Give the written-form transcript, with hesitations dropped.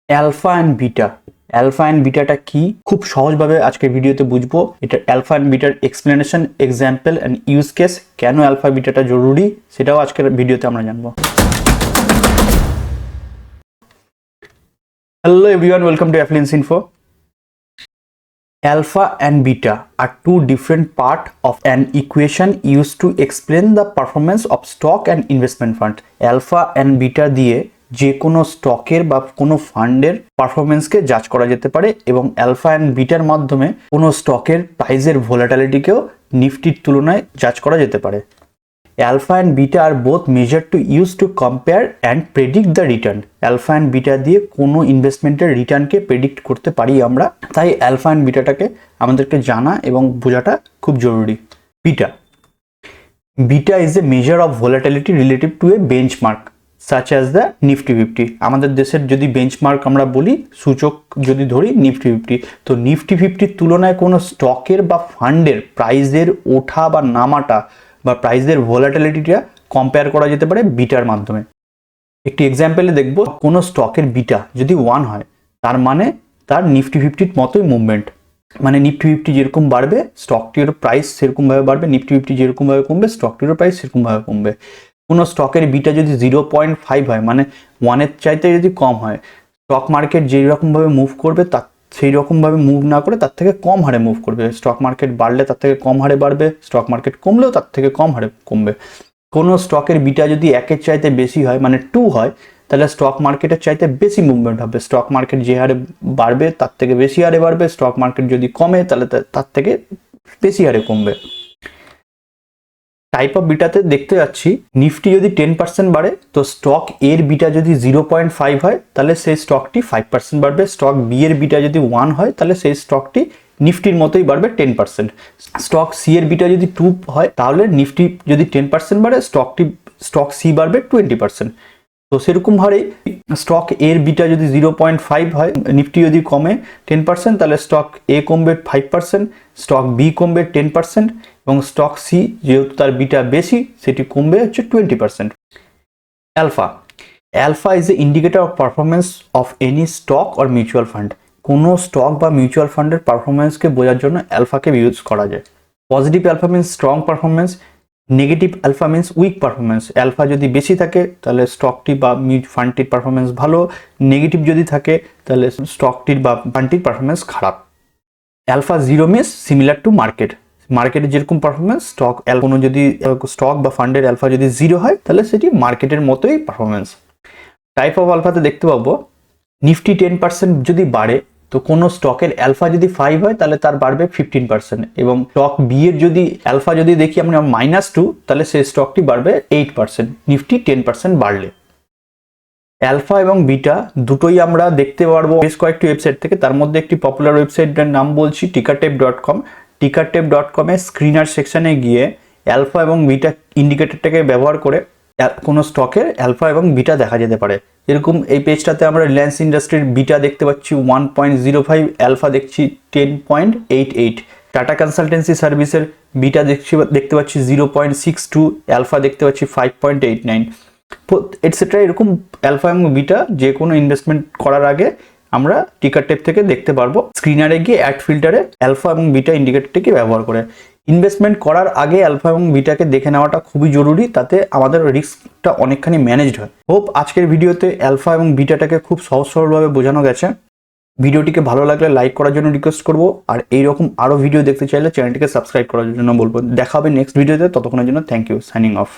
Alpha and beta. Alpha and বিটাটা কি খুব সহজভাবে আজকের ভিডিওতে বুঝবো। এটা অ্যালফা অ্যান্ড বিটার explanation, example and use case, কেন অ্যালফা বিটাটা জরুরি সেটাও আজকের ভিডিওতে আমরা জানবো। Hello everyone, welcome to Affluence Info. Alpha and beta are two different parts of an equation used to explain the performance of stock and investment fund. Alpha and beta দিয়ে যে কোনো স্টকের বা কোনো ফান্ডের পারফরমেন্সকে জাজ করা যেতে পারে এবং অ্যালফা অ্যান্ড বিটার মাধ্যমে কোনো স্টকের প্রাইসের ভোলাটিলিটিকেও নিফটির তুলনায় জাজ করা যেতে পারে। Alpha and beta are both measured to use to compare and predict the return. Alpha and beta দিয়ে কোনো ইনভেস্টমেন্টের রিটার্নকে প্রেডিক্ট করতে পারি আমরা, তাই অ্যালফা অ্যান্ড বিটাটাকে আমাদেরকে জানা এবং বোঝাটা খুব জরুরি। Beta is a measure of volatility relative to A benchmark such as the Nifty 50। আমাদের দেশের যদি বেঞ্চমার্ক আমরা বলি, সূচক যদি ধরি নিফটি 50, তো নিফটি 50 তুলনায় কোনো স্টকের বা ফান্ডের প্রাইসের ওঠা বা নামাটা বা প্রাইসের ভোলাটিলিটিটা কম্পেয়ার করা যেতে পারে বিটার মাধ্যমে। একটি এক্সাম্পলে দেখব, কোনো স্টকের বিটা যদি 1 হয় তার মানে তার নিফটি 50 মতোই মুভমেন্ট, মানে নিফটি 50 যেরকম বাড়বে স্টকটির প্রাইস সেরকমভাবে বাড়বে, নিফটি 50 যেরকমভাবে কমবে স্টকটিরও প্রাইস সেরকমভাবে কমবে। কোনো স্টকের বিটা যদি 0.5 হয়, মানে 1-এর চাইতে যদি কম হয়, স্টক মার্কেট যেই রকমভাবে মুভ করবে তার সেই রকমভাবে মুভ না করে তার থেকে কম হারে মুভ করবে। স্টক মার্কেট বাড়লে তার থেকে কম হারে বাড়বে, স্টক মার্কেট কমলেও তার থেকে কম হারে কমবে। কোনো স্টকের বিটা যদি 1-এর চাইতে বেশি হয়, মানে 2 হয়, তাহলে স্টক মার্কেটের চাইতে বেশি মুভমেন্ট হবে। স্টক মার্কেট যে হারে বাড়বে তার থেকে বেশি হারে বাড়বে, স্টক মার্কেট যদি কমে তাহলে তার থেকে বেশি হারে কমবে। টাইপ অফ বিটাতে দেখতে যাচ্ছি, নিফটি যদি 10% বাড়ে তো স্টক এর বিটা যদি 0.5 হয় তাহলে সেই স্টকটি 5% বাড়বে। স্টক বি এর বিটা যদি 1 হয় তাহলে সেই স্টকটি নিফটির মতোই বাড়বে 10%। স্টক সি এর বিটা যদি 2 হয় তাহলে নিফটি যদি 10% বাড়ে স্টক সি বাড়বে 20%। তো সেরকম হারে স্টক এর বিটা যদি 0.5 হয়, নিফটি যদি কমে 10% তাহলে স্টক এ কমবে 5%, স্টক বি কমবে 10% এবং স্টক সি যেহেতু তার বিটা বেশি সেটি কমবে হচ্ছে 20%। Alpha is a indicator of performance of any stock or mutual fund. কোনো স্টক বা মিউচুয়াল ফান্ডের পারফরমেন্সকে বোঝার জন্য অ্যালফাকে ইউজ করা যায়। Positive alpha means strong performance, negative alpha means weak performance. Alpha যদি বেশি থাকে তাহলে স্টকটি বা ফান্ডটির পারফরমেন্স ভালো, নেগেটিভ যদি থাকে তাহলে স্টকটির বা ফান্ডটির পারফরমেন্স খারাপ। অ্যালফা 0 মিনস সিমিলার টু মার্কেটের যেরকম পারফরমেন্স, কোনো যদি স্টক বা ফান্ডের অ্যালফা যদি 0 হয় তাহলে সেটি মার্কেটের মতোই পারফরমেন্স। টাইপ অফ আলফাতে দেখতে পাবো, নিফটি 10% যদি বাড়ে তো কোনো স্টকের অ্যালফা যদি 5 হয় তাহলে তার বাড়বে 15%, এবং স্টক বি এর যদি অ্যালফা যদি দেখি আমরা -2 তাহলে সেই স্টকটি বাড়বে 8%, নিফটি 10% বাড়লে। অ্যালফা এবং বিটা দুটোই আমরা দেখতে পারবো বেশ কয়েকটি ওয়েবসাইট থেকে, তার মধ্যে একটি পপুলার ওয়েবসাইটের নাম বলছি tickertape.com। tickertape.com এ স্ক্রিনার সেকশনে গিয়ে অ্যালফা এবং বিটা ইন্ডিকেটরটাকে ব্যবহার করে কোনো স্টকের অ্যালফা এবং বিটা দেখা যেতে পারে। এরকম এই পেজটাতে আমরা রিলায়েন্স ইন্ডাস্ট্রির বিটা দেখতে পাচ্ছি 1.05, অ্যালফা দেখছি 10.88। টাটা কনসালটেন্সি সার্ভিসের বিটা দেখতে পাচ্ছি 0.62, অ্যালফা দেখতে পাচ্ছি 5.89 এটসেট্রা। এরকম অ্যালফা এবং বিটা যে কোনো ইনভেস্টমেন্ট করার আগে আমরা টিকারটেপ থেকে দেখতে পারবো। স্ক্রিনারে গিয়ে অ্যাড ফিল্টারে অ্যালফা এবং বিটা ইন্ডিকেটরটিকে ব্যবহার করে ইনভেস্টমেন্ট করার আগে অ্যালফা এবং বিটাকে দেখে নেওয়াটা খুবই জরুরি, তাতে আমাদের রিস্কটা অনেকখানি ম্যানেজড হয়। হোপ আজকের ভিডিওতে অ্যালফা এবং বিটাটাকে খুব সহজ সরলভাবে বোঝানো গেছে। ভিডিওটিকে ভালো লাগলে লাইক করার জন্য রিকোয়েস্ট করবো, আর এইরকম আরও ভিডিও দেখতে চাইলে চ্যানেলটিকে সাবস্ক্রাইব করার জন্য বলবো। দেখা হবে নেক্সট ভিডিওতে, ততক্ষণের জন্য থ্যাংক ইউ, সাইনিং অফ।